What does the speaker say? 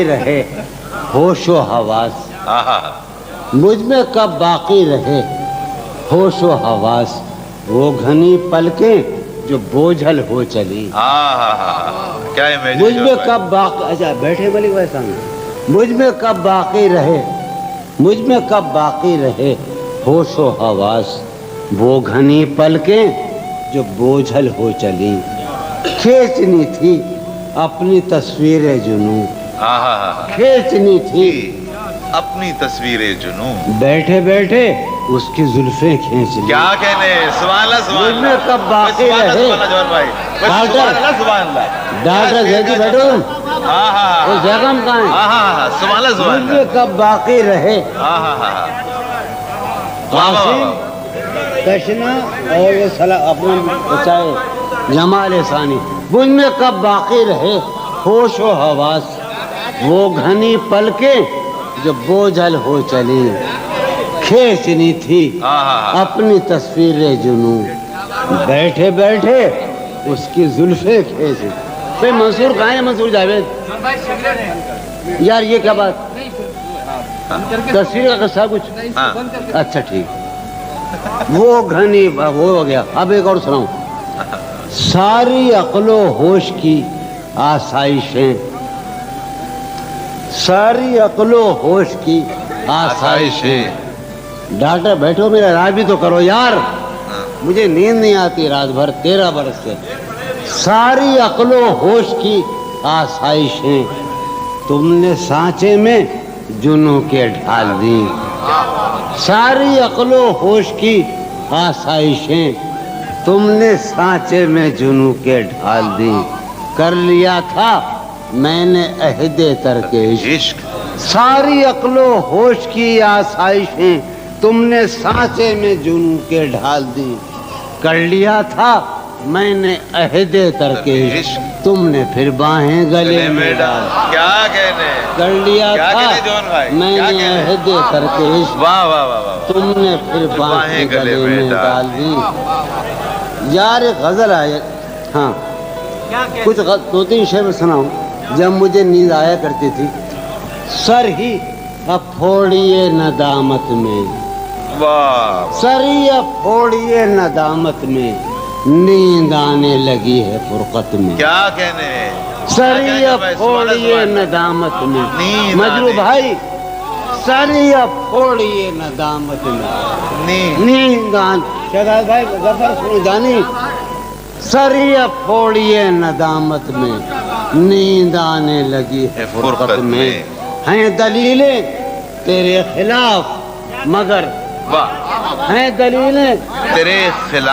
باقی رہے ہوش و حواس, مجھ میں کب باقی رہے ہوش و حواس, وہ گھنی پلکیں جو بوجھل ہو چلی. کیا امیجن مجھ میں کب باقی, اچھا بیٹھے ملک بھائی سامنے, مجھ میں کب باقی رہے, مجھ میں کب باقی رہے ہوش و حواس, وہ گھنی پلکیں جو بوجھل ہو چلی. کھینچنی تھی اپنی تصویر جنوں, کھینچنی تھی اپنی تصویر جنوں, بیٹھے بیٹھے اس کی زلفیں کھینچ لی. کیا کہنے, سبحان اللہ سبحان مجھ میں اللہ. کب باقی رہے ڈاکٹر زیدی بیٹھو تم, وہ جگم کہاں ہے, مجھ میں کب باقی رہے قاسم کشنا اور وہ اپنا بچائے جمال ثانی, مجھ میں کب باقی رہے ہوش و حواس, وہ گھنی پلکیں جو بوجھل ہو چلی. کھینچنی تھی اپنی تصویر جنوں, بیٹھے بیٹھے اس کی زلفیں کھینچ. پھر منصور کہاں ہے, منصور جاوید یار, یہ کیا بات, تصویر کا قصہ کچھ, اچھا ٹھیک. وہ گھنی, وہ ہو گیا. اب ایک اور سناؤں. ساری عقل و ہوش کی آسائشیں, ساری عقل و ہوش کی آسائشیں. ڈاکٹر بیٹھو, میرا راہ بھی تو کرو یار, مجھے نیند نہیں آتی رات بھر 13 برس سے. ساری عقل و ہوش کی آسائشیں تم نے سانچے میں جنوں کے ڈھال دیں. ساری عقل و ہوش کی آسائشیں تم نے سانچے میں جنوں کے ڈھال دیں. کر لیا تھا میں نے عہد ترک عشق, ساری عقل و ہوش کی آسائشیں تم نے سانچے میں جنوں کے ڈھال دی. کر لیا تھا میں نے عہد ترک عشق, تم نے پھر باہیں گلے میں ڈال. کیا کہنے, کر لیا تھا میں نے عہد ترک عشق, تم نے پھر باہیں گلے میں ڈال دی. یار ایک غزل آئے, ہاں کچھ 2-3 شعر سناؤں. جب مجھے نیند آیا کرتی تھی, سر ہی اب پھوڑیے ندامت میں, سر ہی اب پھوڑیے ندامت میں, نیند آنے لگی ہے فرقت میں. کیا کہنے, سر ہی اب پھوڑیے ندامت میں, مجرو بھائی, سر ہی اب پھوڑیے ندامت میں, نیند آنے, شہزاد بھائی ظفر سنجانی, سر ہی اب پھوڑیے ندامت میں, نیند آنے لگی ہے فرقت میں. ہیں دلیلیں تیرے خلاف مگر, ہیں دلیلیں تیرے خلاف